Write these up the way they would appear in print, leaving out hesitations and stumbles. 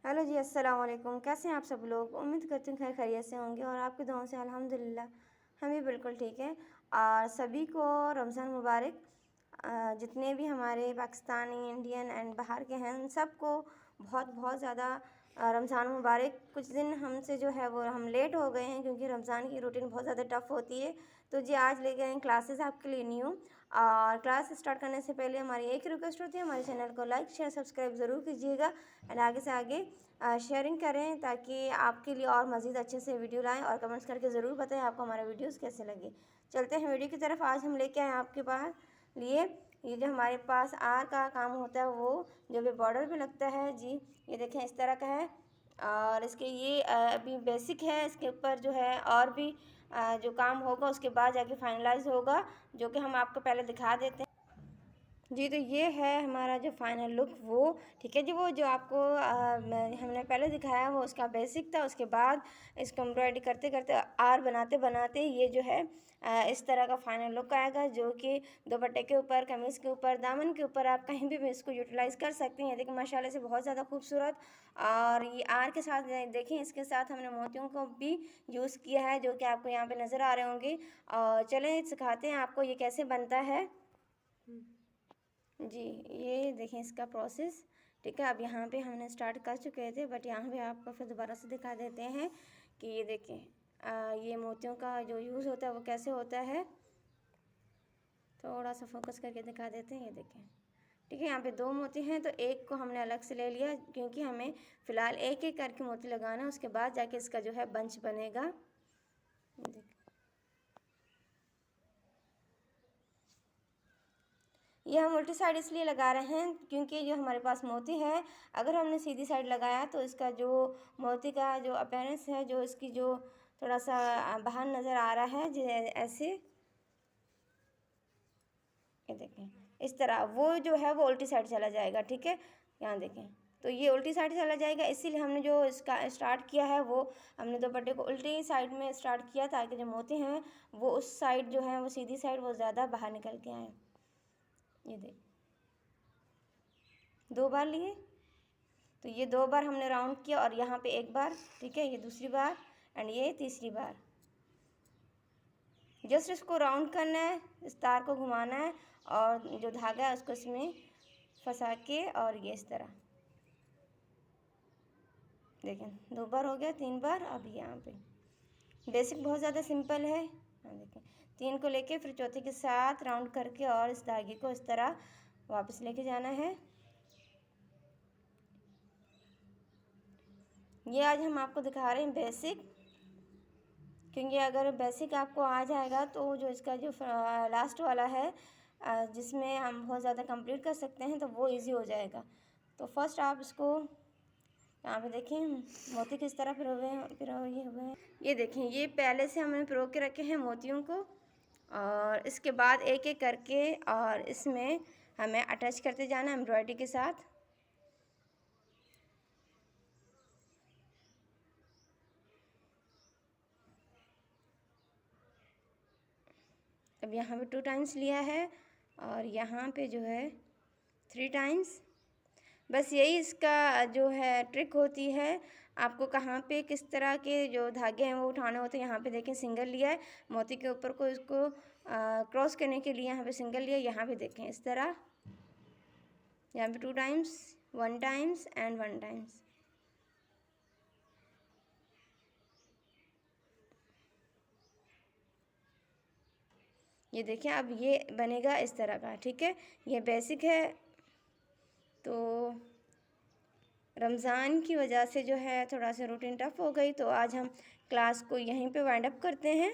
Hello जी, अस्सलाम वालेकुम। कैसे हैं आप सब लोग? उम्मीद करती हूँ खैर खैरियत से होंगे और आपकी दुआओं से अल्हम्दुलिल्लाह हम भी बिल्कुल ठीक हैं। और सभी को रमज़ान मुबारक। जितने भी हमारे पाकिस्तानी, इंडियन एंड बाहर के हैं उन सबको बहुत बहुत ज़्यादा रमज़ान मुबारक। कुछ दिन हमसे जो है वो हम लेट हो गए हैं क्योंकि रमज़ान की रूटीन बहुत ज़्यादा टफ़ होती है। तो जी आज ले गए हैं क्लासेस आपके लिए न्यू। और क्लास स्टार्ट करने से पहले हमारी एक रिक्वेस्ट होती है, हमारे चैनल को लाइक शेयर सब्सक्राइब ज़रूर कीजिएगा एंड आगे से आगे शेयरिंग करें ताकि आपके लिए और मज़ीद अच्छे से वीडियो लाएं और कमेंट्स करके ज़रूर बताएं आपको हमारे वीडियोस कैसे लगे। चलते हैं वीडियो की तरफ। आज हम लेके आए आपके पास लिए ये जो हमारे पास आर का काम होता है वो जो भी बॉर्डर पे लगता है जी, ये देखें इस तरह का है। और इसके ये अभी बेसिक है, इसके ऊपर जो है और भी जो काम होगा उसके बाद जाके फाइनलाइज होगा, जो कि हम आपको पहले दिखा देते हैं जी। तो ये है हमारा जो फाइनल लुक वो, ठीक है जी। वो जो आपको हमने पहले दिखाया वो उसका बेसिक था। उसके बाद इसको एम्ब्रॉयडरी करते करते आर बनाते बनाते ये जो है इस तरह का फाइनल लुक आएगा, जो कि दुपट्टे के ऊपर, कमीज़ के ऊपर, दामन के ऊपर आप कहीं भी इसको यूटिलाइज़ कर सकते हैं। देखिए माशाल्लाह से बहुत ज़्यादा खूबसूरत। और ये आर के साथ देखें, इसके साथ हमने मोतियों को भी यूज़ किया है जो कि आपको यहाँ पे नज़र आ रहे होंगे। और चलें सिखाते हैं आपको ये कैसे बनता है जी। ये देखें इसका प्रोसेस, ठीक है। अब यहाँ पे हमने स्टार्ट कर चुके थे बट यहाँ पे आपको फिर दोबारा से दिखा देते हैं कि ये देखें ये मोतियों का जो यूज़ होता है वो कैसे होता है। थोड़ा सा फोकस करके दिखा देते हैं, ये देखें, ठीक है। यहाँ पे दो मोती हैं तो एक को हमने अलग से ले लिया क्योंकि हमें फ़िलहाल एक एक करके मोती लगाना है, उसके बाद जाके इसका जो है बंच बनेगा। देखें ये हम उल्टी साइड इसलिए लगा रहे हैं क्योंकि जो हमारे पास मोती है, अगर हमने सीधी साइड लगाया तो इसका जो मोती का जो अपीयरेंस है, जो इसकी जो थोड़ा सा बाहर नज़र आ रहा है, जो ऐसे ये देखें इस तरह, वो जो है वो उल्टी साइड चला जाएगा, ठीक है। यहाँ देखें तो ये उल्टी साइड चला जाएगा, इसीलिए हमने जो इसका स्टार्ट किया है वो हमने दुपट्टे को उल्टी साइड में स्टार्ट किया ताकि जो मोती हैं वो उस साइड जो है वो सीधी साइड वो ज़्यादा बाहर निकल के आए। ये देख दो बार लिए तो ये दो बार हमने राउंड किया और यहाँ पे एक बार, ठीक है, ये दूसरी बार एंड ये तीसरी बार। जस्ट इसको राउंड करना है, इस तार को घुमाना है और जो धागा है उसको इसमें फंसा के, और ये इस तरह देखें दो बार हो गया, तीन बार। अब यहाँ पे बेसिक बहुत ज़्यादा सिंपल है। हाँ देखें तीन को लेके फिर चौथे के साथ राउंड करके और इस धागे को इस तरह वापस लेके जाना है। ये आज हम आपको दिखा रहे हैं बेसिक, क्योंकि अगर बेसिक आपको आ जाएगा तो जो इसका जो लास्ट वाला है जिसमें हम बहुत ज़्यादा कंप्लीट कर सकते हैं तो वो इजी हो जाएगा। तो फर्स्ट आप इसको यहाँ पे देखें मोती किस तरह पिरोए हुए हैं। ये देखें ये पहले से हमने पिरो के रखे हैं मोतियों को, और इसके बाद एक एक करके और इसमें हमें अटैच करते जाना है एम्ब्रॉयडरी के साथ। अब यहाँ पे 2 टाइम्स लिया है और यहाँ पे जो है 3 टाइम्स। बस यही इसका जो है ट्रिक होती है, आपको कहाँ पे किस तरह के जो धागे हैं वो उठाने होते हैं। यहाँ पे देखें सिंगल लिया है, मोती के ऊपर को इसको क्रॉस करने के लिए यहाँ पे सिंगल लिया। यहाँ पे देखें इस तरह, यहाँ पे 2 टाइम्स, 1 टाइम्स एंड 1 टाइम्स। ये देखें अब ये बनेगा इस तरह का, ठीक है। ये बेसिक है। तो रमज़ान की वजह से जो है थोड़ा सा रूटीन टफ हो गई, तो आज हम क्लास को यहीं पे वाइंड अप करते हैं।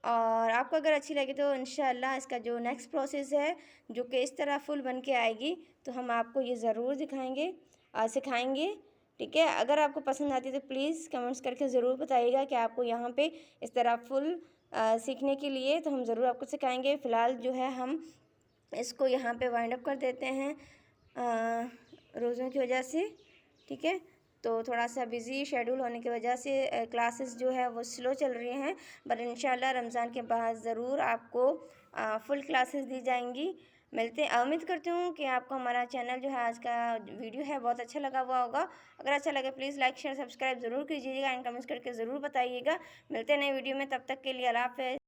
और आपको अगर अच्छी लगे तो इंशाल्लाह इसका जो नेक्स्ट प्रोसेस है जो कि इस तरह फुल बन के आएगी तो हम आपको ये ज़रूर दिखाएंगे और सिखाएंगे, ठीक है। अगर आपको पसंद आती है तो प्लीज़ कमेंट्स करके ज़रूर बताइएगा कि आपको यहाँ पे इस तरह फुल सीखने के लिए तो हम ज़रूर आपको सिखाएंगे। फ़िलहाल जो है हम इसको यहाँ पे वाइंड अप कर देते हैं रोज़ों की वजह से, ठीक है। तो थोड़ा सा बिज़ी शेड्यूल होने की वजह से क्लासेस जो है वो स्लो चल रही हैं, बट इंशाल्लाह रमज़ान के बाद ज़रूर आपको फुल क्लासेस दी जाएंगी। उम्मीद करती हूँ कि आपको हमारा चैनल जो है, आज का वीडियो है, बहुत अच्छा लगा हुआ होगा। अगर अच्छा लगे प्लीज़ लाइक शेयर सब्सक्राइब ज़रूर कीजिएगा एंड कमेंट्स करके ज़रूर बताइएगा। मिलते हैं नए वीडियो में, तब तक के लिए अल्लाह हाफ़िज़।